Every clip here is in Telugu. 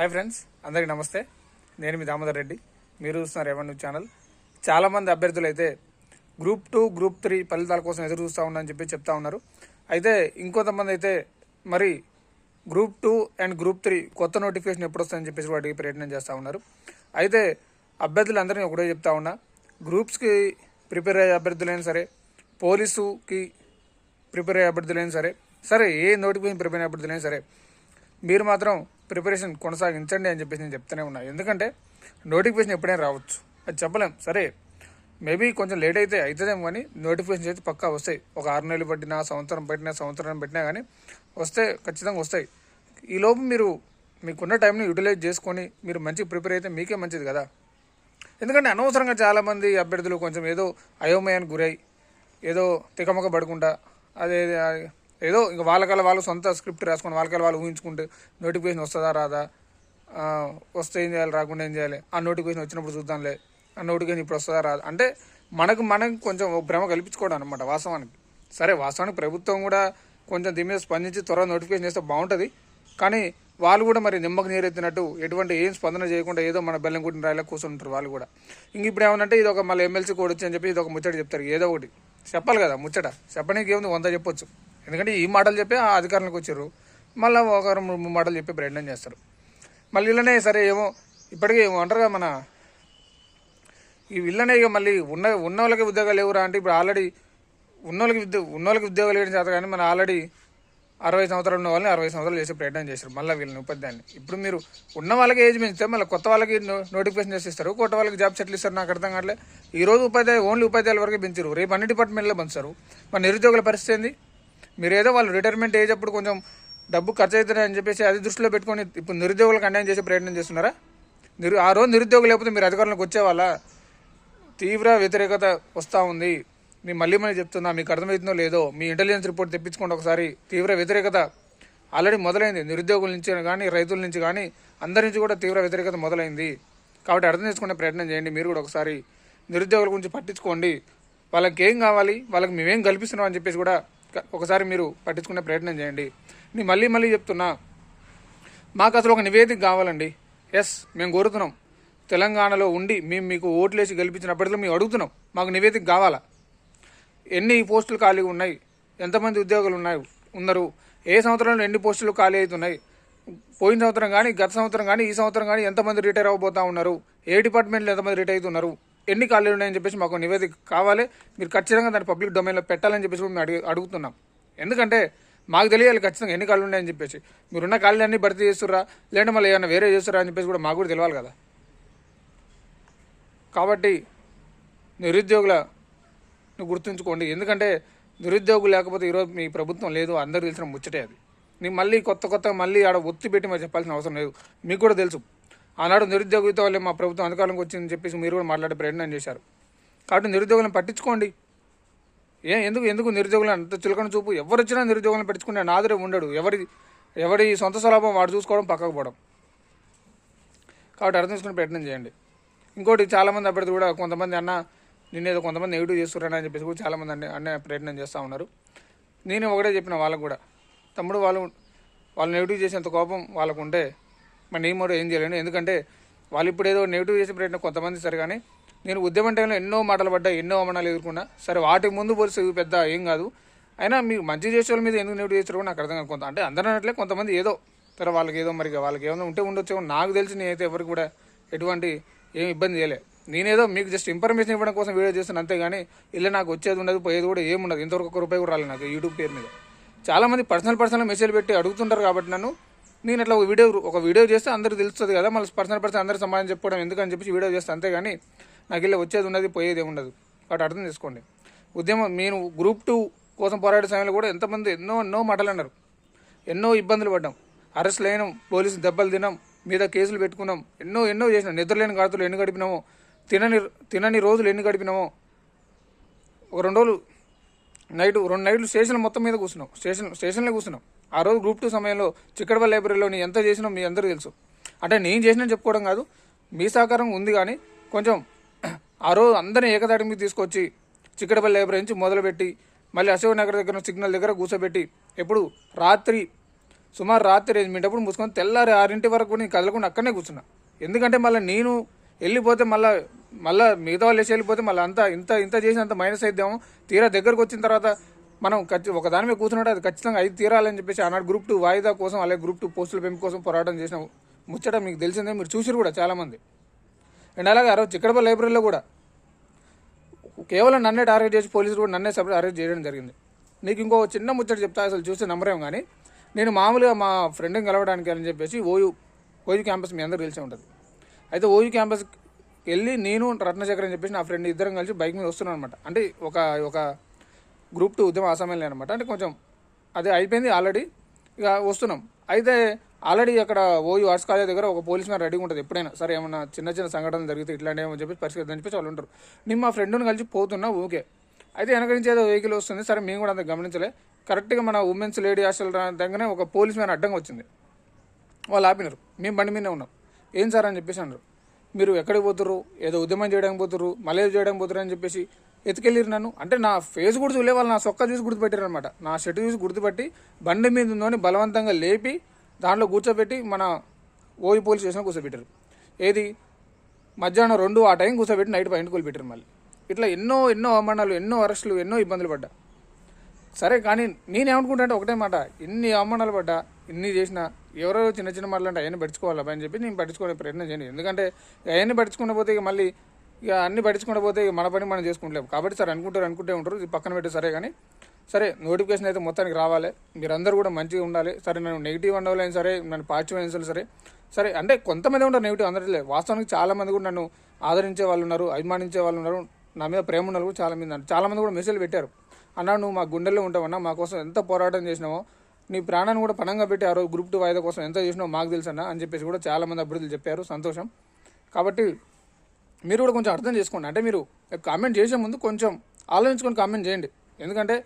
హాయ్ ఫ్రెండ్స్, అందరికీ నమస్తే. నేను మీ దామోదర్ రెడ్డి. మీరు చూస్తున్నారు రెవెన్యూ ఛానల్. చాలామంది అభ్యర్థులు అయితే గ్రూప్ 2, గ్రూప్ 3 ఫలితాల కోసం ఎదురు చూస్తూ ఉన్నారని చెప్పి చెప్తా ఉన్నారు. అయితే ఇంకొంతమంది అయితే మరి గ్రూప్ 2 అండ్ గ్రూప్ 3 కొత్త నోటిఫికేషన్ ఎప్పుడు వస్తుందని చెప్పేసి వాటికి ప్రయత్నం చేస్తూ ఉన్నారు. అయితే అభ్యర్థులందరినీ ఒకటే చెప్తా ఉన్నా, గ్రూప్స్కి ప్రిపేర్ అయ్యే అభ్యర్థులైనా సరే, పోలీసుకి ప్రిపేర్ అయ్యే అభ్యర్థులైనా సరే ఏ నోటిఫికేషన్ ప్రిపేర్ అయ్యే అభ్యర్థులైనా సరే మీరు మాత్రం ప్రిపరేషన్ కొనసాగించండి అని చెప్పేసి నేను చెప్తూనే ఉన్నా. ఎందుకంటే నోటిఫికేషన్ ఎప్పుడైనా రావచ్చు, అది చెప్పలేం. సరే మేబీ కొంచెం లేట్ అయితే అవుతుందేమో, కానీ నోటిఫికేషన్ అయితే పక్కా వస్తాయి. ఒక 6 నెలలు పట్టినా, సంవత్సరం పెట్టినా కానీ వస్తే ఖచ్చితంగా వస్తాయి. ఈలోపు మీరు మీకున్న టైంని యూటిలైజ్ చేసుకొని మీరు మంచిగా ప్రిపేర్ అయితే మీకే మంచిది కదా. ఎందుకంటే అనవసరంగా చాలామంది అభ్యర్థులు కొంచెం ఏదో అయోమయానికి గురై ఏదో తికమక పడకుండా అదే ఏదో ఇంకా వాళ్ళు సొంత స్క్రిప్ట్ రాసుకొని వాళ్ళు ఊహించుకుంటే నోటిఫికేషన్ వస్తుందా రాదా, వస్తే ఏం చేయాలి, రాకుండా ఏం చేయాలి, ఆ నోటిఫికేషన్ వచ్చినప్పుడు చూద్దాంలే, ఆ నోటిఫికేషన్ ఇప్పుడు వస్తుందా రాదా అంటే మనకు కొంచెం భ్రమ కల్పించుకోవడం అనమాట వాస్తవానికి. సరే వాస్తవానికి ప్రభుత్వం కూడా కొంచెం దీని మీద స్పందించి త్వరగా నోటిఫికేషన్ చేస్తే బాగుంటుంది. కానీ వాళ్ళు కూడా మరి నిమ్మకు నీరెత్తినట్టు ఎటువంటి ఏం స్పందన చేయకుండా ఏదో మన బెల్లం కుట్టిన రాయిలా కూర్చుంటారు వాళ్ళు కూడా. ఇంక ఇప్పుడు ఏమనంటే ఇది ఒక మళ్ళీ ఎమ్మెల్సీ కూడా వచ్చి అని చెప్పి ఇది ఒక ముచ్చట చెప్తారు. ఏదో ఒకటి చెప్పాలి కదా, ముచ్చట చెప్పడానికి ఏముంది, 100 చెప్పొచ్చు. ఎందుకంటే ఈ మాటలు చెప్పి ఆ అధికారులకు వచ్చారు, మళ్ళీ ఒక 3 మాటలు చెప్పి ప్రయత్నం చేస్తారు. మళ్ళీ ఇళ్ళనే సరే ఏమో ఇప్పటికీ అంటారుగా మన ఈ వీళ్ళనే ఇక మళ్ళీ ఉన్న వాళ్ళకి ఉద్యోగాలు లేవురా అంటే ఇప్పుడు ఆల్రెడీ ఉన్న వాళ్ళకి ఉద్యోగాలు లేని చేత, కానీ మన ఆల్రెడీ 60 సంవత్సరాలు ఉన్న వాళ్ళని 60 సంవత్సరాలు చేసే ప్రయత్నం చేశారు మళ్ళీ వీళ్ళని ఉపాధ్యాయుని. ఇప్పుడు మీరు ఉన్న వాళ్ళకి ఏజ్ పెంచితే మళ్ళీ కొత్త వాళ్ళకి నోటిఫికేషన్ చేసి ఇస్తారు, కొత్త వాళ్ళకి జాబ్ సెటిల్ ఇస్తారు. నాకు అర్థం కావట్లే. ఈ రోజు ఓన్లీ ఉపాధ్యాయుల వరకే పెంచారు, రేపు అన్ని డిపార్ట్మెంట్లో పెంచుతారు. మరి నిరుద్యోగుల పరిస్థితి ఏంది? మీరు ఏదో వాళ్ళు రిటైర్మెంట్ ఏజ్ అప్పుడు కొంచెం డబ్బు ఖర్చు అవుతుంది అని చెప్పేసి అది దృష్టిలో పెట్టుకొని ఇప్పుడు నిరుద్యోగులకు అన్యాయం చేసే ప్రయత్నం చేస్తున్నారా? ఆ రోజు నిరుద్యోగులు లేకపోతే మీరు అధికారంలోకి వచ్చేవాళ్ళ? తీవ్ర వ్యతిరేకత వస్తూ ఉంది. నేను మళ్ళీ చెప్తున్నా, మీకు అర్థమవుతుందో లేదో మీ ఇంటెలిజెన్స్ రిపోర్ట్ తెప్పించుకోండి ఒకసారి. తీవ్ర వ్యతిరేకత ఆల్రెడీ మొదలైంది, నిరుద్యోగుల నుంచి కానీ రైతుల నుంచి కానీ అందరి నుంచి కూడా తీవ్ర వ్యతిరేకత మొదలైంది. కాబట్టి అర్థం చేసుకునే ప్రయత్నం చేయండి. మీరు కూడా ఒకసారి నిరుద్యోగుల గురించి పట్టించుకోండి. వాళ్ళకి ఏం కావాలి, వాళ్ళకి మేమేం కల్పిస్తున్నాం అని చెప్పేసి కూడా ఒకసారి మీరు పట్టించుకునే ప్రయత్నం చేయండి. నేను మళ్ళీ చెప్తున్నా, మాకు అసలు ఒక నివేదిక కావాలండి. ఎస్, మేము కోరుతున్నాం. తెలంగాణలో ఉండి మేము మీకు ఓట్లేసి గెలిపించినప్పటిలో మేము అడుగుతున్నాం, మాకు నివేదిక కావాలా. ఎన్ని పోస్టులు ఖాళీగా ఉన్నాయి, ఎంతమంది ఉద్యోగులు ఉన్నారు, ఏ సంవత్సరంలో ఎన్ని పోస్టులు ఖాళీ అవుతున్నాయి, పోయిన సంవత్సరం కానీ గత సంవత్సరం కానీ ఈ సంవత్సరం కానీ ఎంతమంది రిటైర్ అవ్వబోతా ఉన్నారు, ఏ డిపార్ట్మెంట్లో ఎంతమంది రిటైర్ అవుతున్నారు, ఎన్ని ఖాళీలు ఉన్నాయని చెప్పేసి మాకు నివేదిక కావాలి. మీరు ఖచ్చితంగా దాన్ని పబ్లిక్ డొమైన్లో పెట్టాలని చెప్పేసి మేము అడుగుతున్నాం. ఎందుకంటే మాకు తెలియాలి ఖచ్చితంగా ఎన్ని ఖాళీలు ఉన్నాయని చెప్పేసి. మీరున్న ఖాళీలు అన్నీ భర్తీ చేస్తుర్రా, లేదంటే మళ్ళీ ఏమైనా వేరే చేస్తురా అని చెప్పేసి కూడా మాకు కూడా తెలియాలి కదా. కాబట్టి నిరుద్యోగులను గుర్తుంచుకోండి. ఎందుకంటే నిరుద్యోగులు లేకపోతే ఈరోజు మీ ప్రభుత్వం లేదు, అందరూ తెలిసిన ముచ్చటే అది. నీకు మళ్ళీ కొత్త మళ్ళీ ఆడ ఒత్తి పెట్టి మరి చెప్పాల్సిన అవసరం లేదు. మీకు కూడా తెలుసు, ఆనాడు నిరుద్యోగిత వల్లే మా ప్రభుత్వం అధికారంలోకి వచ్చిందని చెప్పేసి మీరు కూడా మాట్లాడే ప్రయత్నం చేశారు. కాబట్టి నిరుద్యోగులను పట్టించుకోండి. ఎందుకు నిరుద్యోగులను అంత చులకన చూపు? ఎవరు వచ్చినా నిరుద్యోగులను పట్టించుకుంటే నాదురే ఉండడు. ఎవరి సొంత స్వలాభం వాడు చూసుకోవడం, పక్కకు పోవడం. కాబట్టి అర్థం చేసుకునే ప్రయత్నం చేయండి. ఇంకోటి, చాలామంది అభ్యర్థులు కూడా కొంతమంది నిన్నేదో కొంతమంది నెగిటివ్ చేస్తున్నారని అని చెప్పేసి కూడా చాలామంది అనే ప్రయత్నం చేస్తూ ఉన్నారు. నేను ఒకటే చెప్పిన వాళ్ళకు కూడా, తమ్ముడు వాళ్ళు నెగిటివ్ చేసేంత కోపం వాళ్ళకు ఉంటే మరి నేను కూడా ఏం చేయలేను. ఎందుకంటే వాళ్ళు ఇప్పుడు ఏదో నెగిటివ్ చేసే ప్రయత్నం కొంతమంది సరే, కానీ నేను ఉద్యమం టైంలో ఎన్నో మాటలు పడ్డా, ఎన్నో అవమానాలు ఎదుర్కొన్నా. సరే వాటికి ముందు పోలిస్తే పెద్ద ఏం కాదు. అయినా మీకు మంచి చేసే వాళ్ళ మీద ఎందుకు నెగిటివ్ చేస్తారో కూడా నాకు అర్థం కాదు. అంటే అందరూ అన్నట్లే కొంతమంది ఏదో వాళ్ళకి ఏదో మరి వాళ్ళకి ఏమైనా ఉండొచ్చేమో నాకు తెలిసి. నేనైతే ఎవరికి కూడా ఎటువంటి ఏం ఇబ్బంది చేయలే. నేనేదో మీకు జస్ట్ ఇన్ఫర్మేషన్ ఇవ్వడం కోసం వీడియో చేస్తాను అంతేగాని ఇలా నాకు వచ్చేది ఉండదు, పోయేది కూడా ఏముండదు. ఇంతవరకు ₹1 కూడా రాలేదు నాకు యూట్యూబ్ పేరు మీద. చాలామంది పర్సనల్ మెసేజ్ పెట్టి అడుగుతుంటారు. కాబట్టి నేను అట్లా ఒక వీడియో చేస్తే అందరికీ తెలుస్తుంది కదా, మళ్ళీ పర్సనల్ అందరూ సమాధానం చెప్పుకోవడం ఎందుకని చెప్పి వీడియో చేస్తే అంతేగాని నాకు ఇలా వచ్చేది ఉన్నది, పోయేది ఏముండదు. కాబట్టి అర్థం చేసుకోండి. ఉద్యమం నేను గ్రూప్ 2 కోసం పోరాడే సమయంలో కూడా ఎంతమంది ఎన్నో మాటలు అన్నారు, ఎన్నో ఇబ్బందులు పడ్డాం, అరెస్టులు అయినాం, పోలీసు దెబ్బలు తిన్నాం, మీద కేసులు పెట్టుకున్నాం, ఎన్నో చేసినాం. నిద్రలేని గాతులు ఎన్ని గడిపినామో, తినని రోజులు ఎన్ని గడిపినామో. ఒక 2 నైట్లు స్టేషన్లు మొత్తం మీద కూర్చున్నాం, స్టేషన్లో కూర్చున్నాం. ఆ రోజు గ్రూప్ 2 సమయంలో చిక్కడపల్లి లైబ్రరీలో నేను ఎంత చేసినా మీ అందరూ తెలుసు. అంటే నేను చేసినా చెప్పుకోవడం కాదు, మీ సహకారం ఉంది. కానీ కొంచెం ఆ రోజు అందరినీ ఏకదాటి మీద తీసుకొచ్చి చిక్కడపల్లి లైబ్రరీ నుంచి మొదలుపెట్టి మళ్ళీ అశోక్ నగర్ దగ్గర సిగ్నల్ దగ్గర కూర్చోబెట్టి ఎప్పుడు రాత్రి సుమారు రాత్రి 8 మూసుకొని తెల్లారి 6 వరకు నేను కదలకుండా అక్కడనే కూర్చున్నా. ఎందుకంటే మళ్ళీ నేను వెళ్ళిపోతే మళ్ళీ మిగతా వాళ్ళు వేసి వెళ్ళిపోతే మళ్ళీ అంతా ఇంత చేసి అంత మైనస్ అయిద్దాము. తీరా దగ్గరకు వచ్చిన తర్వాత మనం ఒక దాని మీద కూర్చున్నట్టు అది ఖచ్చితంగా అయితే తీరాలని చెప్పేసి ఆనాడు గ్రూప్ 2 వాయిదా కోసం అలాగే గ్రూప్ 2 పోస్టుల పెంపు కోసం పోరాటం చేసిన ముచ్చట మీకు తెలిసిందే, మీరు చూసిరు కూడా చాలామంది. అండ్ అలాగే ఆ రోజు చిక్కడపల్లి లైబ్రరీలో కూడా కేవలం నన్నే టార్గెట్ చేసి పోలీసులు కూడా నన్నే సపరేట్ అరెస్ట్ చేయడం జరిగింది. నీకు ఇంకో చిన్న ముచ్చట చెప్తా, అసలు చూస్తే నమ్మరేం కానీ నేను మామూలుగా మా ఫ్రెండ్ని కలవడానికి అని చెప్పేసి ఓయూ క్యాంపస్ మీ అందరూ తెలిసే ఉంటుంది. అయితే ఓయూ క్యాంపస్కి వెళ్ళి నేను రత్నశేఖర్ అని చెప్పేసి నా ఫ్రెండ్ ఇద్దరం కలిసి బైక్ మీద వస్తున్నాం అనమాట. అంటే ఒక గ్రూప్ 2 ఉద్యమ అసెంబ్లీ అనమాట. అంటే కొంచెం అదే అయిపోయింది ఆల్రెడీ, ఇక వస్తున్నాం. అయితే ఆల్రెడీ అక్కడ ఓయూ ఆర్ట్స్ కాలేజ్ దగ్గర ఒక పోలీస్ మ్యాన్ రెడీగా ఉంటుంది ఎప్పుడైనా సరే ఏమన్నా చిన్న సంఘటనలు జరిగితే ఇట్లాంటి ఏమో చెప్పి పరిస్థితి అని చెప్పేసి వాళ్ళు ఉంటారు. నేను మా ఫ్రెండ్ని కలిసి పోతున్నా ఓకే. అయితే వెనక నుంచి ఏదో వెహికల్ వస్తుంది, సరే మేము కూడా అంత గమనించలే. కరెక్ట్గా మన ఉమెన్స్ లేడీ హాస్టల్ దగ్గరనే ఒక పోలీస్ మ్యాన్ అడ్డంగా వచ్చింది. వాళ్ళు ఆపినారు, మేము బండి మీదనే ఉన్నాం. ఏం సార్ అని చెప్పేసి అన్నారు, మీరు ఎక్కడికి పోతుర్రు, ఏదో ఉద్యమం చేయడానికి పోతుర్రు, మళ్ళీ చేయడానికి పోతుర్రు అని చెప్పేసి ఎత్తుకెళ్ళిరు నన్ను. అంటే నా ఫేస్ కూడా చూలే, వాళ్ళు నా సొక్క చూసి గుర్తుపెట్టారు అనమాట. నా షర్ట్ చూసి గుర్తుపట్టి బండి మీద ఉందని బలవంతంగా లేపి దాంట్లో కూర్చోబెట్టి మన ఓయి పోలీస్ స్టేషన్ కూర్చోబెట్టారు. ఏది మధ్యాహ్నం 2 ఆ టైం కూర్చోబెట్టి నైట్ 10 పెట్టారు. మళ్ళీ ఇట్లా ఎన్నో అవమానాలు, ఎన్నో అరెస్టులు, ఎన్నో ఇబ్బందులు పడ్డా. సరే కానీ నేనేమనుకుంటా అంటే ఒకటే మాట, ఇన్ని అవమానాలు పడ్డా, ఇన్ని చేసినా ఎవరో చిన్న మాటలు అంటే అవన్నీ పట్టించుకోవాలి అని చెప్పి నేను పట్టించుకునే ప్రయత్నం చేయను. ఎందుకంటే అవన్నీ పట్టించుకుంటే పోతే ఇక మళ్ళీ అన్ని పట్టించుకుంటే పోతే ఇక మన పని మనం చేసుకుంటలేము. కాబట్టి సరే అనుకుంటే ఉంటారు, ఇది పక్కన పెట్టి సరే. కానీ సరే నోటిఫికేషన్ అయితే మొత్తానికి రావాలి, మీరందరూ కూడా మంచిగా ఉండాలి. సరే నన్ను నెగిటివ్ అనవలేని సరే, నన్ను పాజిటివ్ అయినా సరే అంటే కొంతమంది ఉంటారు నెగిటివ్, అందరికీ లేదు. వాస్తవానికి చాలామంది కూడా నన్ను ఆదరించే వాళ్ళు ఉన్నారు, అభిమానించే వాళ్ళు ఉన్నారు, నా మీద ప్రేమ ఉన్నారు కూడా చాలామంది కూడా మెసేజ్లు పెట్టారు. అన్నా నువ్వు మా గుండెల్లో ఉంటావన్నా, మా కోసం ఎంత పోరాటం చేసినావో, నీ ప్రాణాన్ని కూడా పణంగా పెట్టి ఆ రోజు గ్రూప్ 2 వాయిదా కోసం ఎంత చేసినావో మాకు తెలుసన్నా అని చెప్పేసి కూడా చాలామంది అభ్యర్థులు చెప్పారు. సంతోషం. కాబట్టి మీరు కూడా కొంచెం అర్థం చేసుకోండి. అంటే మీరు కామెంట్ చేసే ముందు కొంచెం ఆలోచించుకొని కామెంట్ చేయండి. ఎందుకంటే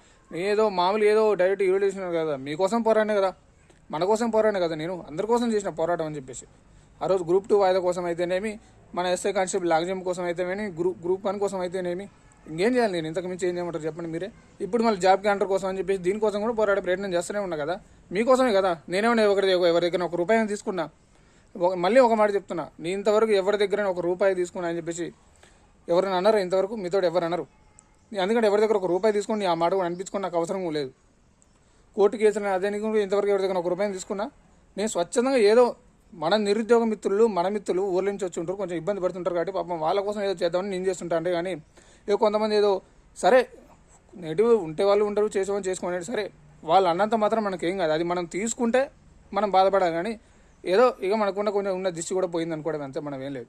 ఏదో మామూలు ఏదో డైరెక్ట్ వీడియో చేసిన కదా, మీకోసం పోరాడే కదా, మన కోసం పోరాడే కదా, నేను అందరి కోసం చేసిన పోరాటం అని చెప్పేసి. ఆ రోజు గ్రూప్ 2 వాయిదా కోసం అయితేనేమి, మన ఎస్ఐ కానిస్టేబుల్ లాగ్జమ్ కోసం అయితేనేమి, గ్రూప్ 1 కోసం అయితేనేమి, ఇంకేం చేయాలి నేను ఇంతకు మించి ఏం చేయమంటారు చెప్పండి మీరే. ఇప్పుడు మళ్ళీ జాబ్ క్యాలెండర్ కోసం అని చెప్పేసి దీనికోసం కూడా పోరాడే ప్రయత్నం చేస్తూనే ఉన్నా కదా, మీకోసమే కదా. నేనేమన్నా ఎవరి దగ్గర ₹1 తీసుకున్నా, మళ్ళీ ఒక మాట చెప్తున్నా, నీ ఇంతవరకు ఎవరి దగ్గర ₹1 తీసుకున్నా అని చెప్పేసి ఎవరైనా అన్నారు ఇంతవరకు? మీతో ఎవరు అన్నారు? అందుకంటే ఎవరి దగ్గర ₹1 తీసుకుని ఆ మాట కూడా అనిపించుకొని నాకు అవసరం లేదు. కోర్టు కేసులు అదే ఇంతవరకు ఎవరి దగ్గర ₹1 తీసుకున్నా. నేను స్వచ్ఛందంగా ఏదో మన నిరుద్యోగ మిత్రులు, మన మిత్రులు ఊర్ల నుంచి వచ్చి ఉంటారు, కొంచెం ఇబ్బంది పడుతుంటారు కాబట్టి పాపం వాళ్ళ కోసం ఏదో చేద్దామని నేను చేస్తుంటా. అంటే కానీ ఏదో కొంతమంది ఏదో సరే నెగిటివ్ ఉంటే వాళ్ళు ఉంటారు, చేసుకోమని చేసుకోండి, సరే వాళ్ళు అన్నంత మాత్రం మనకేం కాదు. అది మనం తీసుకుంటే మనం బాధపడాలి. కానీ ఏదో ఇక మనకున్న కొంచెం ఉన్న దిష్టి కూడా పోయింది అనుకోవడం అంతే, మనం ఏం లేదు.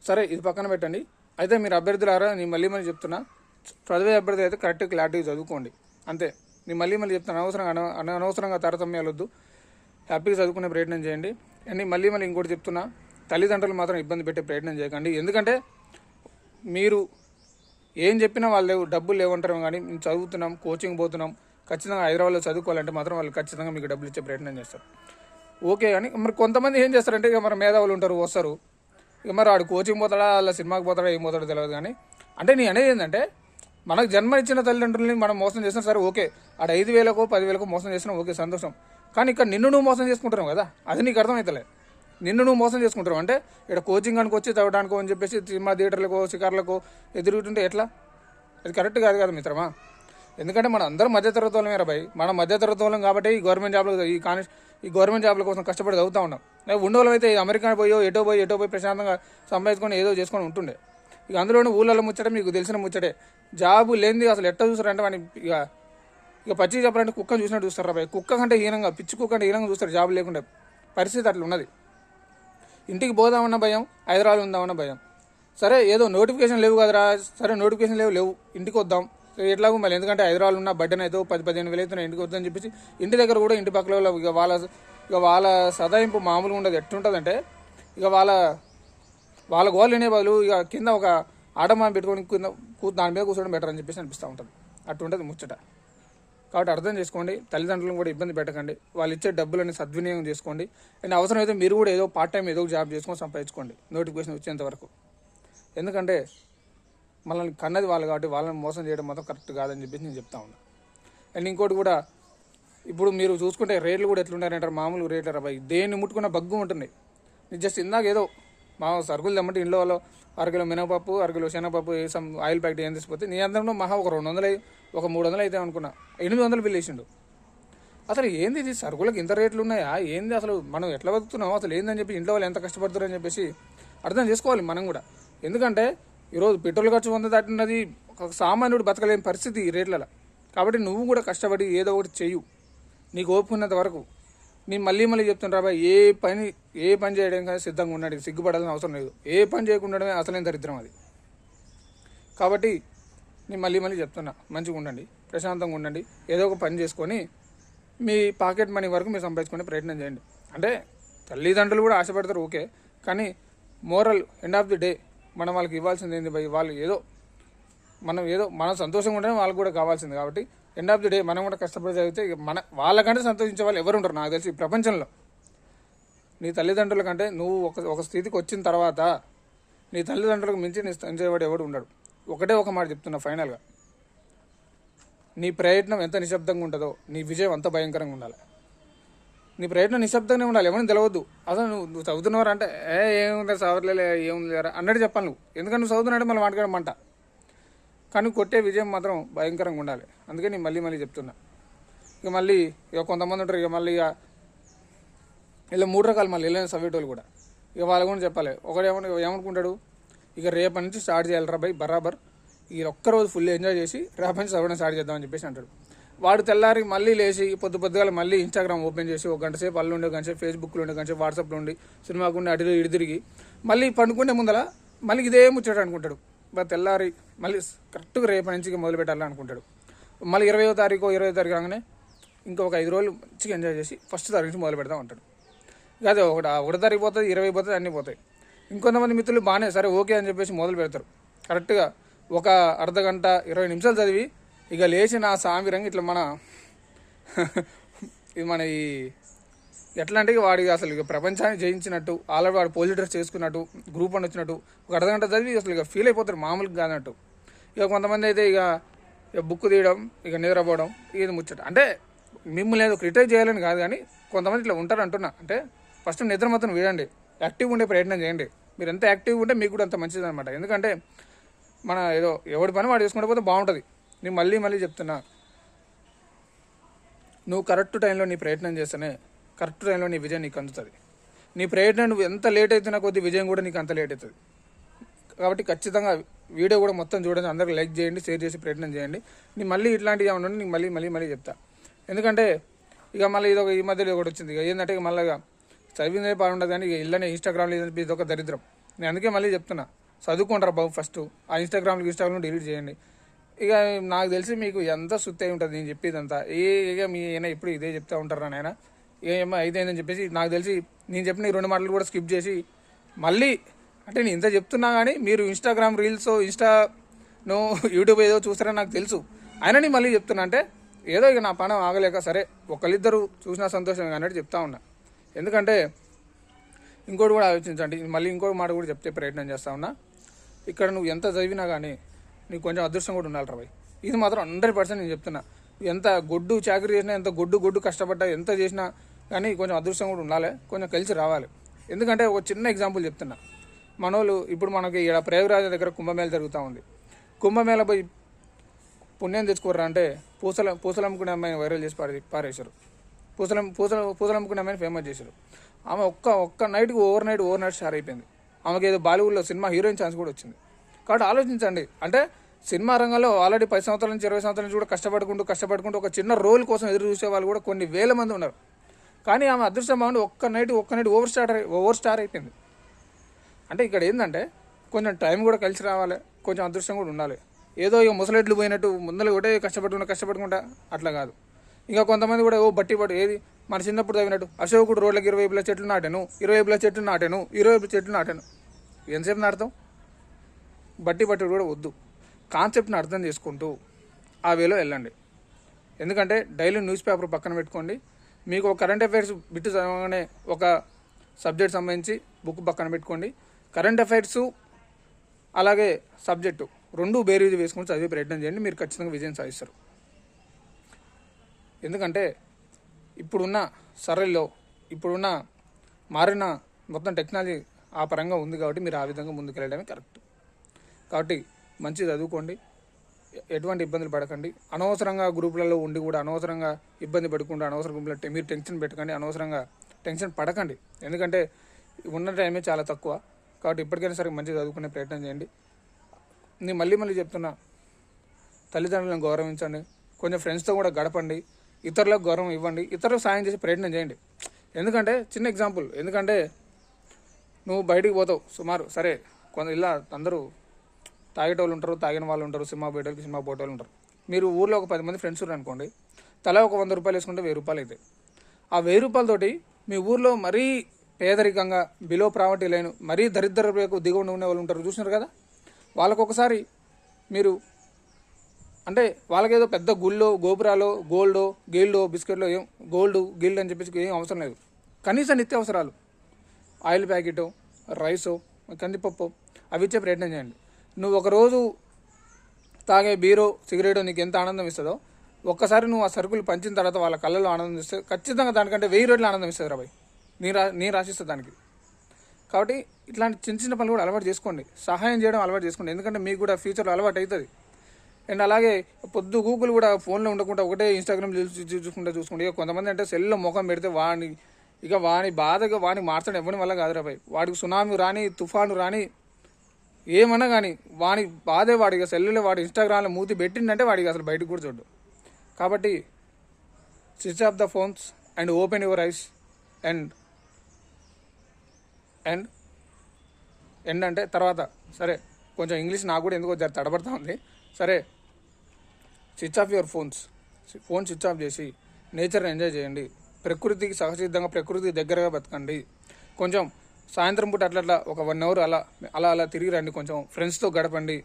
సరే ఇది పక్కన పెట్టండి. అయితే మీరు అభ్యర్థులారా, నేను మళ్ళీ చెప్తున్నా, చదివే అభ్యర్థి అయితే కరెక్ట్ క్లారిటీ చదువుకోండి అంతే. నేను మళ్ళీ చెప్తాను, అనవసరంగా తారతమ్యాలు వద్దు, హ్యాపీగా చదువుకునే ప్రయత్నం చేయండి. అండ్ మళ్ళీ ఇంకోటి చెప్తున్నా, తల్లిదండ్రులు మాత్రం ఇబ్బంది పెట్టే ప్రయత్నం చేయకండి. ఎందుకంటే మీరు ఏం చెప్పినా వాళ్ళు డబ్బులు లేవంటారు, కానీ మేము చదువుతున్నాం, కోచింగ్ పోతున్నాం, ఖచ్చితంగా హైదరాబాద్లో చదువుకోవాలంటే మాత్రం వాళ్ళు ఖచ్చితంగా మీకు డబ్బులు ఇచ్చే ప్రయత్నం చేస్తారు. ఓకే, కానీ మరి కొంతమంది ఏం చేస్తారంటే ఇక మరి మేధావులు ఉంటారు, వస్తారు, ఇక మరి వాడు కోచింగ్ పోతాడా, అలా సినిమాకి పోతాడా, ఏం పోతాడో తెలియదు. కానీ అంటే నేను అనేది ఏంటంటే, మనకు జన్మ ఇచ్చిన తల్లిదండ్రులని మనం మోసం చేసినా సరే ఓకే, ఆడ 5,000కో 10,000కో మోసం చేసినా ఓకే, సంతోషం. కానీ ఇక్కడ నిన్ను నువ్వు మోసం చేసుకుంటున్నావు కదా, అది నీకు అర్థమవుతలే. నిన్ను నువ్వు మోసం చేసుకుంటావు అంటే ఇక్కడ కోచింగ్ అనుకు వచ్చి చదవడానికో అని చెప్పేసి సినిమా థియేటర్లకో షికార్లకో ఎదురుగుతుంటే ఎట్లా? అది కరెక్ట్ కాదు కదా మిత్రమా. ఎందుకంటే మన అందరం మధ్యతరగతి వాళ్ళమే రా భయ్, మనం మధ్యతరగతి వాళ్ళం కాబట్టి ఈ గవర్నమెంట్ జాబ్లు ఈ గవర్నమెంట్ జాబ్ల కోసం కష్టపడి చదువుతూ ఉన్నాం. ఉండేవాళ్ళు అయితే అమెరికా ఎటో పోయి ప్రశాంతంగా సంపాదించుకొని ఏదో చేసుకొని ఉంటుండే. ఇక అందులోనే ఊళ్ళలో ముచ్చటే మీకు తెలిసిన ముచ్చటే, జాబు లేనిది అసలు ఎట్లా చూస్తారంటే వాడిని ఇక పచ్చి చెప్పాలంటే కుక్కను చూసినట్టు చూస్తారు రా భయ్. కుక్క కంటే హీనంగా, పిచ్చి కుక్క అంటే హీనంగా చూస్తారు జాబు లేకుండా. పరిస్థితి అట్లా ఉన్నది. ఇంటికి పోదామన్న భయం, హైదరాబాద్ ఉందామన్న భయం. సరే ఏదో నోటిఫికేషన్ లేవు కదరా, సరే నోటిఫికేషన్ లేవు ఇంటికి వద్దాం ఎట్లాగో మళ్ళీ, ఎందుకంటే హైదరాబాద్ ఉన్న బడ్డన అయితే 10-15 వేలు అవుతున్నాయి, ఇంటికి వద్దని చెప్పేసి ఇంటి దగ్గర కూడా ఇంటి పక్కల ఇక వాళ్ళ సదాయింపు మామూలుగా ఉండదు. ఎట్లుంటుందంటే ఇక వాళ్ళ గోల్ వినే బదులు ఇక కింద ఒక ఆటమాన్ పెట్టుకొని దాని మీద కూర్చోవడం బెటర్ అని చెప్పేసి అనిపిస్తూ ఉంటుంది. అట్టుంటుంది ముచ్చట. కాబట్టి అర్థం చేసుకోండి, తల్లిదండ్రులను కూడా ఇబ్బంది పెట్టకండి, వాళ్ళు ఇచ్చే డబ్బులని సద్వినియోగం చేసుకోండి. అండ్ అవసరమైతే మీరు కూడా ఏదో పార్ట్ టైం ఏదో జాబ్ చేసుకొని సంపాదించుకోండి నోటిఫికేషన్ వచ్చేంత వరకు. ఎందుకంటే మనల్ని కన్నది వాళ్ళు కాబట్టి వాళ్ళని మోసం చేయడం మాత్రం కరెక్ట్ కాదని చెప్పేసి నేను చెప్తా ఉన్నా. అండ్ ఇంకోటి కూడా, ఇప్పుడు మీరు చూసుకుంటే రేట్లు కూడా ఎట్లున్నారంటారు, మామూలు రేట్లు రాబాయి దేన్ని ముట్టుకున్న బగ్గు ఉంటున్నాయి. జస్ట్ ఇందాక ఏదో మా సరుకులు తెమ్మంటే ఇంట్లో వాళ్ళు అరకిలో మినపప్పు, అరకిలో శనగపప్పు, సమ్ ఆయిల్ ప్యాకెట్ ఏం తీసుకుపోతే నీ అందరిలో మహా ఒక 200, ఒక 300 అయితే అనుకున్నా, 800 బిల్ వేసిండు. అసలు ఏంది ఇది, సరుకులకు ఇంత రేట్లు ఉన్నాయా ఏంది, అసలు మనం ఎట్లా బతుకుతున్నాం అసలు ఏందని చెప్పి ఇంట్లో వాళ్ళు ఎంత కష్టపడుతున్నారని చెప్పేసి అర్థం చేసుకోవాలి మనం కూడా. ఎందుకంటే ఈరోజు పెట్రోల్ ఖర్చు 100 దాటినది, ఒక సామాన్యుడు బతకలేని పరిస్థితి ఈ రేట్లలో. కాబట్టి నువ్వు కూడా కష్టపడి ఏదో ఒకటి చెయ్యు, నీకు ఓపుకున్నంత వరకు. నేను మళ్ళీ మళ్ళీ చెప్తున్నా రాబాయ్, ఏ పని చేయడం కానీ సిద్ధంగా ఉన్నాడు, సిగ్గుపడాలని అవసరం లేదు. ఏ పని చేయకుండా అసలేం దరిద్రం అది. కాబట్టి నేను మళ్ళీ చెప్తున్నా, మంచిగా ఉండండి, ప్రశాంతంగా ఉండండి, ఏదో ఒక పని చేసుకొని మీ పాకెట్ మనీ వరకు మీరు సంపాదించుకునే ప్రయత్నం చేయండి. అంటే తల్లిదండ్రులు కూడా ఆశపడతారు ఓకే, కానీ moral end of the day మనం వాళ్ళకి ఇవ్వాల్సింది ఏంది భయ్, వాళ్ళు ఏదో మనం సంతోషంగా ఉంటేనే వాళ్ళకి కూడా కావాల్సింది. కాబట్టి ఎండ్ ఆఫ్ ది డే మనం కూడా కష్టపడి చదివితే వాళ్ళకంటే సంతోషించే వాళ్ళు ఎవరు ఉంటారు నాకు తెలిసి ఈ ప్రపంచంలో. నీ తల్లిదండ్రుల కంటే నువ్వు ఒక స్థితికి వచ్చిన తర్వాత నీ తల్లిదండ్రులకు మించి నీ సంచేవాడు ఎవడు ఉండడు. ఒకటే ఒక మాట చెప్తున్నా ఫైనల్గా, నీ ప్రయత్నం ఎంత నిశ్శబ్దంగా ఉంటుందో నీ విజయం అంత భయంకరంగా ఉండాలి. నీ ప్రయత్నం నిశ్శబ్దంగానే ఉండాలి, ఎవరిని తెలవద్దు. అసలు నువ్వు చదువుతున్నవారు అంటే ఏముంది చదవట్లే ఏముంది అన్నట్టు చెప్పాలి నువ్వు, ఎందుకంటే నువ్వు చదువుతున్నట్టు మళ్ళీ మాట్లాడమంట. కానీ కొట్టే విజయం మాత్రం భయంకరంగా ఉండాలి. అందుకే నేను మళ్ళీ చెప్తున్నా. ఇక కొంతమంది ఉంటారు, ఇక మళ్ళీ ఇలా 3 రకాలు మళ్ళీ వెళ్ళిన చదివేటోళ్ళు కూడా. ఇక వాళ్ళు కూడా చెప్పాలి. ఒకడు ఏమనుకుంటాడు, ఇక రేపటి నుంచి స్టార్ట్ చేయాలరా బై బరాబర్, ఈ ఒక్కరోజు ఫుల్ ఎంజాయ్ చేసి రేపటి నుంచి చదవడం స్టార్ట్ చేద్దామని చెప్పేసి అంటాడు. వాడు తెల్లారి మళ్ళీ లేచి పొద్దుగాల మళ్ళీ ఇన్స్టాగ్రామ్ ఓపెన్ చేసి 1 గంట సేపు అల్లు ఉండే, గంట సేపు ఫేస్బుక్లో ఉండే, గంట సేపు వాట్సాప్లో ఉండి, సినిమాకు ఉండి అటు ఇటు తిరిగి మళ్ళీ పండుకునే ముందల మళ్ళీ ఇదే ముచ్చట అనుకుంటాడు. తెల్లారి మళ్ళీ కరెక్ట్గా రేపటి నుంచి మొదలు పెట్టాలని అనుకుంటాడు. మళ్ళీ 20వ తారీఖు రాగానే ఇంకొక 5 రోజులు మంచిగా ఎంజాయ్ చేసి ఫస్ట్ తారీఖు నుంచి మొదలు పెడదాం అంటాడు. అదే 1వ తారీఖు పోతుంది, 20 పోతుంది, అన్నీ పోతాయి. ఇంకొంతమంది మిత్రులు బాగానే సరే ఓకే అని చెప్పేసి మొదలు పెడతారు. కరెక్ట్గా ఒక అర్ధగంట 20 నిమిషాలు చదివి ఇక లేచి నా సామిరంగా ఇట్లా ఇది మన ఈ ఎట్లా అంటే వాడికి అసలు ఇక ప్రపంచాన్ని జయించినట్టు, ఆల్రెడీ వాడు పోలీస్ డ్రెస్ చేసుకున్నట్టు, గ్రూప్ 1 వచ్చినట్టు ఒక అర్ధగంట చదివి అసలు ఇక ఫీల్ అయిపోతారు మామూలుగా కాదన్నట్టు. ఇక కొంతమంది అయితే ఇక బుక్ తీయడం, ఇక నిద్రపోవడం, ఇది ముచ్చట. అంటే మిమ్మల్ని ఏదో క్రిటిసైజ్ చేయాలని కాదు, కానీ కొంతమంది ఇట్లా ఉంటారు అంటున్నా. అంటే ఫస్ట్ నిద్ర మాత్రం వీడండి, యాక్టివ్గా ఉండే ప్రయత్నం చేయండి. మీరు ఎంత యాక్టివ్గా ఉంటే మీకు కూడా అంత మంచిది అనమాట. ఎందుకంటే మన ఏదో ఎవడి పని వాడు చేసుకుంటే పోతే బాగుంటుంది. నేను మళ్ళీ చెప్తున్నా, నువ్వు కరెక్ట్ టైంలో నీ ప్రయత్నం చేస్తేనే కరెక్ట్ టైంలో నీ విజయం నీకు అందుతుంది. నీ ప్రయత్నం నువ్వు ఎంత లేట్ అవుతున్నా కొద్ది విజయం కూడా నీకు అంత లేట్ అవుతుంది. కాబట్టి ఖచ్చితంగా వీడియో కూడా మొత్తం చూడండి, అందరికి లైక్ చేయండి, షేర్ చేసి ప్రయత్నం చేయండి. నేను మళ్ళీ ఇట్లాంటివి ఏమన్నా నీకు మళ్ళీ చెప్తా. ఎందుకంటే ఇక మళ్ళీ ఈ మధ్యలో ఒకటి వచ్చింది. ఇక ఏంటంటే ఇక మళ్ళీ చదివిందే బాగుండదు, కానీ ఇక ఇళ్ళనే ఇన్స్టాగ్రామ్లో ఇది ఒక దరిద్రం. నేను అందుకే మళ్ళీ చెప్తున్నా, చదువుకుంటారా బాబు ఫస్ట్, ఆ ఇన్స్టాగ్రామ్ డిలీట్ చేయండి. ఇక నాకు తెలిసి మీకు ఎంత సుత్తి అయి ఉంటుంది నేను చెప్పేదంతా. ఇక మీ అయినా ఇప్పుడు ఇదే చెప్తూ ఉంటారా నాయన, ఏమో అయితేందని చెప్పేసి నాకు తెలిసి నేను చెప్పిన ఈ 2 మాటలు కూడా స్కిప్ చేసి మళ్ళీ, అంటే నేను ఇంత చెప్తున్నా కానీ మీరు ఇన్స్టాగ్రామ్ రీల్స్, యూట్యూబ్ ఏదో చూస్తారని నాకు తెలుసు. అయినా నేను మళ్ళీ చెప్తున్నా, అంటే ఏదో ఇక నా పని ఆగలేక సరే ఒకళ్ళిద్దరు చూసినా సంతోషం అన్నట్టు చెప్తా ఉన్నా. ఎందుకంటే ఇంకోటి కూడా ఆలోచించండి, మళ్ళీ ఇంకో మాట కూడా చెప్తే ప్రయత్నం చేస్తా ఉన్నా. ఇక్కడ నువ్వు ఎంత చదివినా కానీ నీకు కొంచెం అదృష్టం కూడా ఉండాలి రా భయ్. ఇది మాత్రం 100% నేను చెప్తున్నా. ఎంత గొడ్డు చాకరీ చేసినా, ఎంత గొడ్డు కష్టపడ్డా, ఎంత చేసినా కానీ కొంచెం అదృష్టం కూడా ఉండాలి, కొంచెం కలిసి రావాలి. ఎందుకంటే ఒక చిన్న ఎగ్జాంపుల్ చెప్తున్నా. మనోళ్ళు ఇప్పుడు మనకి ఇక్కడ ప్రయాగరాజ్ దగ్గర కుంభమేళ జరుగుతూ ఉంది. కుంభమేళ పోయి పుణ్యం తెచ్చుకోర్రా అంటే పూసలు అమ్ముకునే అమ్మాయిని వైరల్ చేసి పారేశారు. పూసలు అమ్ముకునే అమ్మాయిని ఫేమస్ చేశారు. ఆమె ఒక్క నైట్కి ఓవర్ నైట్ స్టార్ అయిపోయింది. ఆమెకి ఏదో బాలీవుడ్లో సినిమా హీరోయిన్ ఛాన్స్ కూడా వచ్చింది. కాబట్టి ఆలోచించండి, అంటే సినిమా రంగంలో ఆల్రెడీ 10 సంవత్సరాల నుంచి 20 సంవత్సరాల నుంచి కూడా కష్టపడుకుంటూ ఒక చిన్న రోల్ కోసం ఎదురు చూసే వాళ్ళు కూడా కొన్ని వేల మంది ఉన్నారు. కానీ ఆమె అదృష్టం బాగుండి ఒక్క నైట్ ఓవర్ స్టార్ అయిపోయింది. అంటే ఇక్కడ ఏంటంటే కొంచెం టైం కూడా కలిసి రావాలి, కొంచెం అదృష్టం కూడా ఉండాలి. ఏదో ఇక ముసలెడ్లు పోయినట్టు ముందర ఒకటే కష్టపడుకుంటా అట్లా కాదు. ఇంకా కొంతమంది కూడా బట్టి ఏది మన చిన్నప్పుడు తగినట్టు అశోకుడు రోడ్లకు 20 చెట్లు నాటాను, 20 చెట్లు నాటాను. ఎంతసేపు నాటుతాం? బట్టి కూడా వద్దు, కాన్సెప్ట్ని అర్థం చేసుకుంటూ ఆ వేలో వెళ్ళండి. ఎందుకంటే డైలీ న్యూస్ పేపర్ పక్కన పెట్టుకోండి. మీకు ఒక కరెంట్ అఫైర్స్ బిట్టు చదవగానే ఒక సబ్జెక్ట్ సంబంధించి బుక్ పక్కన పెట్టుకోండి. కరెంట్ అఫైర్స్ అలాగే సబ్జెక్టు 2 బేరీజు వేసుకొని చదివే ప్రయత్నం చేయండి. మీరు ఖచ్చితంగా విజయం సాధిస్తారు. ఎందుకంటే ఇప్పుడున్న సరళిలో ఇప్పుడున్న మారిన మొత్తం టెక్నాలజీ ఆ పరంగా ఉంది కాబట్టి మీరు ఆ విధంగా ముందుకెళ్ళడమే కరెక్ట్. కాబట్టి మంచి చదువుకోండి, ఎటువంటి ఇబ్బందులు పడకండి. అనవసరంగా గ్రూపులలో ఉండి కూడా అనవసరంగా ఇబ్బంది పడకుండా అనవసర గ్రూపులో మీరు టెన్షన్ పెట్టకండి, అనవసరంగా టెన్షన్ పడకండి. ఎందుకంటే ఉన్న టైమే చాలా తక్కువ. కాబట్టి ఇప్పటికైనా సరే మంచిగా చదువుకునే ప్రయత్నం చేయండి. నేను మళ్ళీ చెప్తున్నా, తల్లిదండ్రులను గౌరవించండి, కొంచెం ఫ్రెండ్స్తో కూడా గడపండి, ఇతరులకు గౌరవం ఇవ్వండి, ఇతరులకు సాయం చేసే ప్రయత్నం చేయండి. ఎందుకంటే చిన్న ఎగ్జాంపుల్, ఎందుకంటే నువ్వు బయటికి పోతావు సుమారు సరే, ఇలా అందరూ తాగేటోళ్ళు ఉంటారు, తాగిన వాళ్ళు ఉంటారు, సినిమా పోయేటోళ్ళకి సినిమా పోయేటోళ్ళు ఉంటారు. మీరు ఊర్లో ఒక 10 మంది ఫ్రెండ్స్ ఉన్నారు అనుకోండి, తలా ఒక 100 రూపాయలు వేసుకుంటే 1000 రూపాయలు అవుతాయి. ఆ 1000 రూపాయలతోటి మీ ఊర్లో మరీ పేదరికంగా బిలో ప్రావర్టీ లైన్ మరీ దరిద్రకు దిగువన ఉండే వాళ్ళు ఉంటారు, చూసినారు కదా. వాళ్ళకొకసారి మీరు అంటే వాళ్ళకేదో పెద్ద గుళ్ళో గోపురాలో గోల్డో గీల్డో బిస్కెట్లో ఏం గోల్డ్ గిల్డ్ అని చెప్పేసి ఏం అవసరం లేదు. కనీస నిత్య అవసరాలు ఆయిల్ ప్యాకెటో రైసో కందిపప్పు అవి ఇచ్చే ప్రయత్నం చేయండి. నువ్వు ఒకరోజు తాగే బీరో సిగరెటో నీకు ఎంత ఆనందం ఇస్తుందో ఒక్కసారి నువ్వు ఆ సరుకులు పంచిన తర్వాత వాళ్ళ కళ్ళలో ఆనందం ఇస్తే ఖచ్చితంగా దానికంటే 1000 రెట్లు ఆనందం ఇస్తుంది రాబాయ్. నేను రాసిస్తా దానికి. కాబట్టి ఇట్లాంటి చిన్న చిన్న పనులు కూడా అలవాటు చేసుకోండి, సహాయం చేయడం అలవాటు చేసుకోండి. ఎందుకంటే మీకు కూడా ఫ్యూచర్లో అలవాటు అవుతుంది. అండ్ అలాగే పొద్దు గూగుల్ కూడా ఫోన్లో ఉండకుండా ఒకటే ఇన్స్టాగ్రామ్ చూసుకుంటే ఇక కొంతమంది అంటే సెల్లో ముఖం పెడితే వాని బాధగా వాని మార్చడం ఎవరి వల్ల కాదు రాబాయ్. వాడికి సునామీ రాని తుఫాను రాని ఏమన్నా కానీ వాని బాధే వాడికి సెల్లులో వాడు ఇన్స్టాగ్రామ్లో మూతి పెట్టిందంటే వాడికి అసలు బయటకు కూడా చూడ్డు. కాబట్టి switch off the phones and open your eyes and and end అంటే తర్వాత సరే కొంచెం ఇంగ్లీష్ నాకు కూడా ఎందుకో తడబడతా ఉంది. సరే, switch off your phone switch off చేసి నేచర్ని ఎంజాయ్ చేయండి, ప్రకృతికి సహసిద్ధంగా ప్రకృతి దగ్గరగా బతకండి. కొంచెం సాయంత్రం పూట అట్లా ఒక 1 అవర్ అలా తిరిగి రండి, కొంచెం ఫ్రెండ్స్తో గడపండి.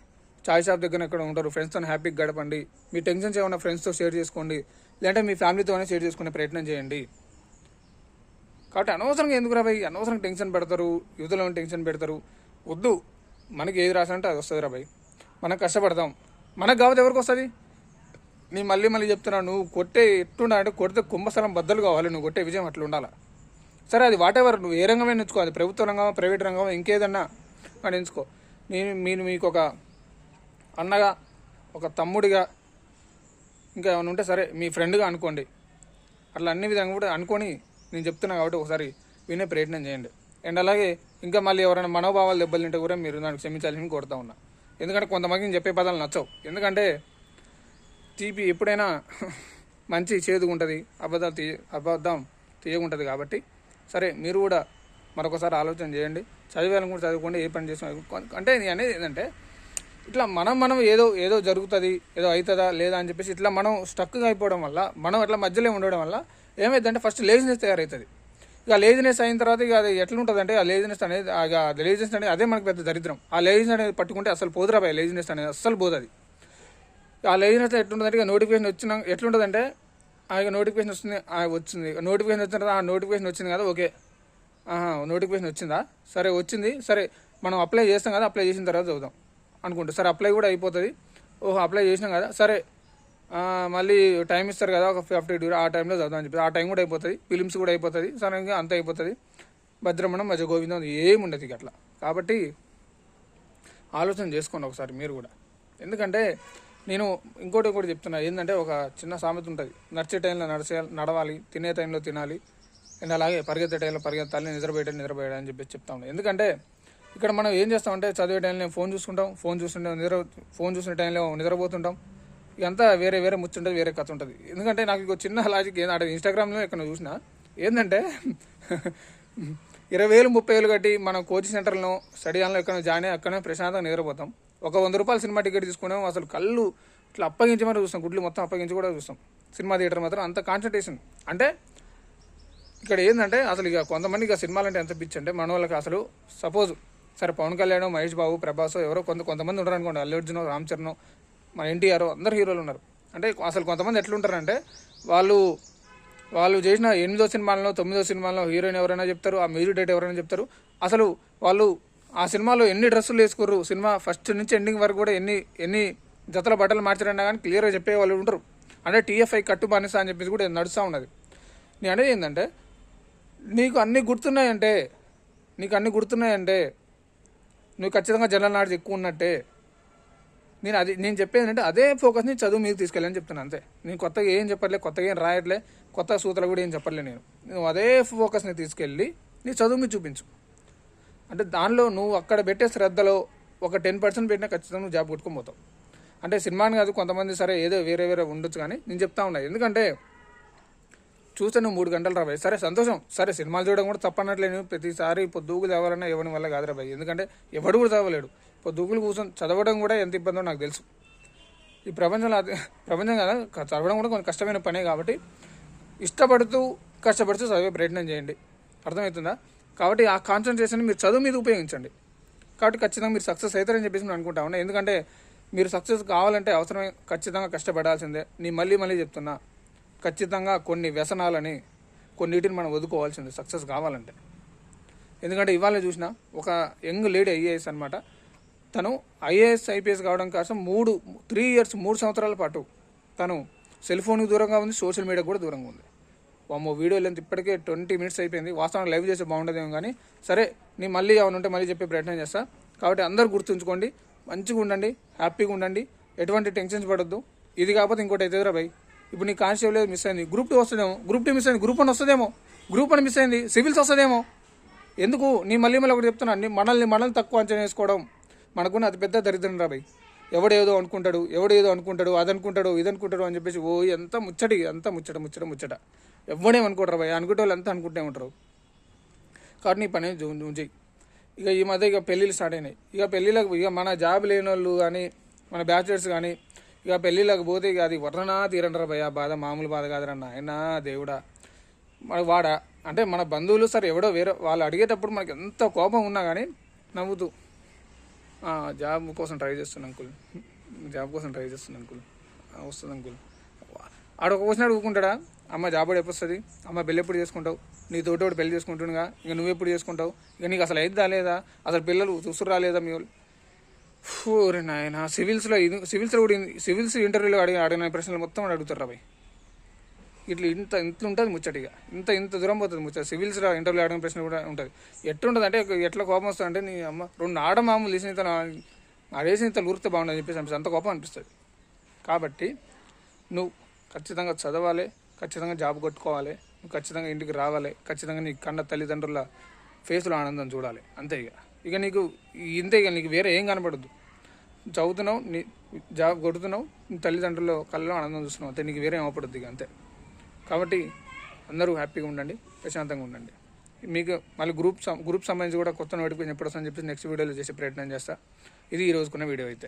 చాయ్ షాప్ దగ్గర ఎక్కడ ఉంటారు, ఫ్రెండ్స్తో హ్యాపీగా గడపండి. మీ టెన్షన్స్ ఏమన్నా ఫ్రెండ్స్తో షేర్ చేసుకోండి, లేదంటే మీ ఫ్యామిలీతోనే షేర్ చేసుకునే ప్రయత్నం చేయండి. కాబట్టి అనవసరంగా ఎందుకు రాబాయి, అనవసరంగా టెన్షన్ పెడతారు, యువతలో టెన్షన్ పెడతారు. వద్దు, మనకి ఏది రాసానంటే అది వస్తుంది రాబాయి. మనం కష్టపడదాం, మనకు కావద్దు ఎవరికి వస్తుంది. నేను మళ్ళీ చెప్తున్నా, నువ్వు కొట్టే ఎట్లుండాలంటే కొడితే కుంభస్థలం బద్దలు కావాలి, నువ్వు కొట్టే విజయం అట్లా ఉండాలి. సరే, అది వాటెవర్, నువ్వు ఏ రంగమైనా ఎంచుకో, అది ప్రభుత్వ రంగమా ప్రైవేట్ రంగమా ఇంకేదన్నా అని ఎంచుకో. నేను మీకు ఒక అన్నగా ఒక తమ్ముడిగా ఇంకా ఏమైనా ఉంటే సరే మీ ఫ్రెండ్గా అనుకోండి. అట్లా అన్ని విధంగా కూడా అనుకొని నేను చెప్తున్నా కాబట్టి ఒకసారి వినే ప్రయత్నం చేయండి. అండ్ అలాగే ఇంకా మళ్ళీ ఎవరైనా మనోభావాలు దెబ్బలు కూడా మీరు దానికి క్షమించాలని కోరుతా ఉన్నా. ఎందుకంటే కొంతమందికి చెప్పే పదాలు నచ్చవు. ఎందుకంటే తీపి ఎప్పుడైనా మంచి చేదుగా ఉంటుంది, అబద్ధం తీయగుంటుంది. కాబట్టి సరే, మీరు కూడా మరొకసారి ఆలోచన చేయండి, చదివేయాలని కూడా చదువుకోండి, ఏ పని చేసిన. అంటే నేను అనేది ఏంటంటే ఇట్లా మనం ఏదో జరుగుతుంది, ఏదో అవుతుందా లేదా అని చెప్పేసి ఇట్లా మనం స్టక్గా అయిపోవడం వల్ల, మనం అట్లా మధ్యలో ఉండడం వల్ల ఏమైందంటే ఫస్ట్ లేజినెస్ తయారవుతుంది. ఇక లేజినెస్ అయిన తర్వాత ఇక అది ఎట్లుంటుంది అంటే ఆ లేజినెస్ అనేది అదే మనకు పెద్ద దరిద్రం. ఆ లేజినెస్ అనేది పట్టుకుంటే అసలు పోదురా బాయ్, లేజినెస్ అనేది అస్సలు పోదు. అది ఆ లేజినెస్ ఎట్లుంటుందంటే ఇక నోటిఫికేషన్ వచ్చిన ఎట్లుంటుందంటే ఇక నోటిఫికేషన్ వచ్చింది నోటిఫికేషన్ వచ్చిన తర్వాత నోటిఫికేషన్ వచ్చింది కదా, ఓకే నోటిఫికేషన్ వచ్చిందా, సరే వచ్చింది, సరే మనం అప్లై చేస్తాం కదా, అప్లై చేసిన తర్వాత చదువుదాం అనుకుంటే సరే అప్లై కూడా అయిపోతుంది. అప్లై చేసినాం కదా, సరే మళ్ళీ టైం ఇస్తారు కదా ఒక 50 ఆ టైంలో చదువుదాం అని చెప్పి ఆ టైం కూడా అయిపోతుంది, ఫిలిమ్స్ కూడా అయిపోతుంది, సడన్గా అంత అయిపోతుంది, భద్రమణం మధ్య గోవిందం ఏముండదు ఇక అట్లా. కాబట్టి ఆలోచన చేసుకోండి ఒకసారి మీరు కూడా. ఎందుకంటే నేను ఇంకోటి చెప్తున్నా, ఏంటంటే ఒక చిన్న సామెత ఉంటుంది, నడిచే టైంలో నడవాలి, తినే టైంలో తినాలి, అండ్ అలాగే పరిగెత్తే టైంలో పరిగెత్తాలి, నిద్రపోయాడు అని చెప్పేసి చెప్తా ఉన్నాను. ఎందుకంటే ఇక్కడ మనం ఏం చేస్తామంటే చదివే టైంలో ఫోన్ చూసుకుంటాం, ఫోన్ చూసుకునే టైంలో నిద్రపోతుంటాం. ఇదంతా వేరే ముచ్చుంటుంది, వేరే కథ ఉంటుంది. ఎందుకంటే నాకు ఒక చిన్న లాజిక్ ఏంటంటే ఇన్స్టాగ్రామ్లో ఎక్కడ చూసినా ఏంటంటే 20,000 30,000 కట్టి మనం కోచింగ్ సెంటర్లో స్టడీ హాల్లో ఎక్కడ జాయిన్ అయ్యి అక్కడనే ప్రశాంతంగా నిద్రపోతాం. ఒక 100 రూపాయలు సినిమా టికెట్ తీసుకున్నాం, అసలు కళ్ళు ఇట్లా అప్పగించి మరి చూస్తాం, గుడ్లు మొత్తం అప్పగించి కూడా చూస్తాం. సినిమా థియేటర్ మాత్రం అంత కాన్సన్ట్రేషన్. అంటే ఇక్కడ ఏంటంటే అసలు ఇక కొంతమంది ఇక సినిమాలు అంటే ఎంత పిచ్చి అంటే మన వాళ్ళకి అసలు సపోజ్ సరే పవన్ కళ్యాణ్, మహేష్ బాబు, ప్రభాస్ ఎవరో కొంతమంది ఉంటారు అనుకోండి, అల్లు అర్జున్, రామ్ చరణ్, మన ఎన్టీఆర్, అందరు హీరోలు ఉన్నారు. అంటే అసలు కొంతమంది ఎట్లుంటారంటే వాళ్ళు చేసిన 8వ సినిమాలలో 9వ సినిమాలో హీరోయిన్ ఎవరైనా చెప్తారు, ఆ మ్యూజిక్ డైరెక్టర్ ఎవరైనా చెప్తారు. అసలు వాళ్ళు ఆ సినిమాలో ఎన్ని డ్రెస్సులు వేసుకోరు, సినిమా ఫస్ట్ నుంచి ఎండింగ్ వరకు కూడా ఎన్ని జతల బట్టలు మార్చారన్నా కానీ క్లియర్గా చెప్పే వాళ్ళు ఉంటారు. అంటే TFI కట్టు బానిస అని చెప్పేసి కూడా నడుస్తూ ఉన్నది. నేను అనేది ఏంటంటే నీకు అన్నీ గుర్తున్నాయంటే నువ్వు ఖచ్చితంగా జనరల్ నాలెడ్జ్ ఎక్కువ ఉన్నట్టే. నేను చెప్పేది ఏంటంటే అదే ఫోకస్ని చదువు మీకు తీసుకెళ్ళని చెప్తున్నాను అంతే. నేను కొత్తగా ఏం చెప్పట్లే, కొత్తగా ఏం రాయట్లే, కొత్త సూత్రాలు కూడా ఏం చెప్పట్లే. నువ్వు అదే ఫోకస్ని తీసుకెళ్ళి నీ చదువు మీద చూపించు. అంటే దానిలో నువ్వు అక్కడ పెట్టే శ్రద్ధలో ఒక 10% పెట్టినా ఖచ్చితంగా నువ్వు జాబ్ కొట్టుకోబోతావు. అంటే సినిమాని కాదు, కొంతమంది సరే ఏదో వేరే ఉండొచ్చు, కానీ నేను చెప్తా ఉన్నాయి ఎందుకంటే చూస్తే నువ్వు 3 గంటలు రాబాయి, సరే సంతోషం, సరే సినిమాలు చూడడం కూడా తప్పనట్లే. నువ్వు ప్రతిసారి పొద్దుగులు చదవాలన్నా ఎవరి వల్ల కాదు రాబాయి, ఎందుకంటే ఎవడు కూడా చదవలేడు. పొద్దుగులు కూర్చొని చదవడం కూడా ఎంత ఇబ్బందో నాకు తెలుసు. ఈ ప్రపంచం కదా, చదవడం కూడా కొంచెం కష్టమైన పనే. కాబట్టి ఇష్టపడుతూ కష్టపడుతూ చదివే ప్రయత్నం చేయండి, అర్థమవుతుందా? కాబట్టి ఆ కాన్సన్ట్రేషన్ మీరు చదువు మీద ఉపయోగించండి. కాబట్టి ఖచ్చితంగా మీరు సక్సెస్ అవుతారని చెప్పేసి నేను అనుకుంటా ఉన్నా. ఎందుకంటే మీరు సక్సెస్ కావాలంటే అవసరమే, ఖచ్చితంగా కష్టపడాల్సిందే. మళ్ళీ చెప్తున్నా, ఖచ్చితంగా కొన్ని వ్యసనాలని కొన్నిటిని మనం వదుకోవాల్సిందే సక్సెస్ కావాలంటే. ఎందుకంటే ఇవాళ చూసిన ఒక యంగ్ లేడీ ఐఏఎస్ అనమాట. తను ఐఏఎస్ కావడం కోసం 3 సంవత్సరాల పాటు తను సెల్ ఫోన్కి దూరంగా ఉంది, సోషల్ మీడియాకి కూడా దూరంగా ఉంది. వామ్మో, వీడియో లెంత్ ఇప్పటికే 20 minutes అయిపోయింది. వాస్తవానికి లైవ్ చేస్తే బాగుండదేమో, కానీ సరే నేను మళ్ళీ ఏమైనా ఉంటే మళ్ళీ చెప్పే ప్రయత్నం చేస్తా. కాబట్టి అందరూ గుర్తుంచుకోండి, మంచిగా ఉండండి, హ్యాపీగా ఉండండి, ఎటువంటి టెన్షన్స్ పడొద్దు. ఇది కాకపోతే ఇంకోటి అవుతుందిరా భయ్. ఇప్పుడు నీ కానిస్టేబుల్ మిస్ అయింది, గ్రూప్ 2 వస్తుందేమో, గ్రూప్ 2 మిస్ అయింది, గ్రూప్ 1 వస్తుందేమో, గ్రూప్ 1 మిస్ అయింది, సివిల్స్ వస్తుందేమో. ఎందుకు నీ మళ్ళీ ఒకటి చెప్తున్నా, మనల్ని తక్కువ అంచనా వేసుకోవడం మనకున్న అతిపెద్ద దరిద్రం రా భయ్. ఎవడేదో అనుకుంటాడు, అది అనుకుంటాడు, ఇది అనుకుంటాడు అని చెప్పేసి ఎంత ముచ్చట. ఎవడేమనుకుంటారు భయ్, అనుకుంటే వాళ్ళు అంతా అనుకుంటూనే ఉంటారు. కాబట్టి నీ పని చేయి. ఇక ఈ మధ్య పెళ్ళిళ్ళు స్టార్ట్ అయినాయి. ఇక మన జాబ్ లేని వాళ్ళు కానీ, మన బ్యాచులర్స్ కానీ ఇక పెళ్ళిళ్ళకి పోతే ఇక అది వర్ణనా తీరంటారా భయ, బాధ మామూలు బాధ కాదురన్న. అయినా దేవుడా, అంటే మన బంధువులు సరే ఎవడో వేరే వాళ్ళు అడిగేటప్పుడు మనకి ఎంత కోపం ఉన్నా కానీ నవ్వుతూ జాబ్ కోసం ట్రై చేస్తున్నాను అంకుల్, వస్తుంది అంకుల్. ఆడొక క్వశ్చన్ అడుగుకుంటాడా, అమ్మ జాబ్ ఎప్పుడు వస్తుంది, అమ్మ పెళ్ళి ఎప్పుడు చేసుకుంటావు, నీ తోటి పెళ్లి చేసుకుంటుండగా ఇక నువ్వెప్పుడు చేసుకుంటావు, ఇక నీకు అసలు అయిద్దా లేదా, అసలు పిల్లలు చూసురు రాలేదా మీ వాళ్ళు. ఊరే నాయన, సివిల్స్ ఇంటర్వ్యూలో అడిగిన ప్రశ్నలు మొత్తం అడుగుతారు రాబాయ్. ఇంత ఉంటుంది ముచ్చటిగా, ఇంత దూరం పోతుంది ముచ్చట. సివిల్స్ ఇంటర్వ్యూలో అడిగిన ప్రశ్న కూడా ఉంటుంది. ఎట్లుంటుంది అంటే ఎట్లా కోపం వస్తుంది అంటే, నీ అమ్మ 2 ఆడమామూలు తీసిన అడేసి ఇంత లూరితే బాగుండని చెప్పేసి అంత కోపం అనిపిస్తుంది. కాబట్టి నువ్వు ఖచ్చితంగా చదవాలి, ఖచ్చితంగా జాబ్ కొట్టుకోవాలి, నువ్వు ఖచ్చితంగా ఇంటికి రావాలి, ఖచ్చితంగా నీ కన్న తల్లిదండ్రుల ఫేస్లో ఆనందం చూడాలి. అంతే ఇక నీకు వేరే ఏం కనపడద్దు. చదువుతున్నావు, నీ జాబ్ కొడుతున్నావు, నీ తల్లిదండ్రుల కళ్ళలో ఆనందం చూస్తున్నావు, అంతే. నీకు వేరే ఏమపడద్దు ఇక, అంతే. కాబట్టి అందరూ హ్యాపీగా ఉండండి, ప్రశాంతంగా ఉండండి. మీకు మళ్ళీ గ్రూప్ సంబంధించి కూడా కొత్త నోటిఫికేషన్ ఎప్పుడు వస్తుందని చెప్పి నెక్స్ట్ వీడియోలో చేసే ప్రయత్నం చేస్తా. ఇది ఈ రోజుకున్న వీడియో అయితే.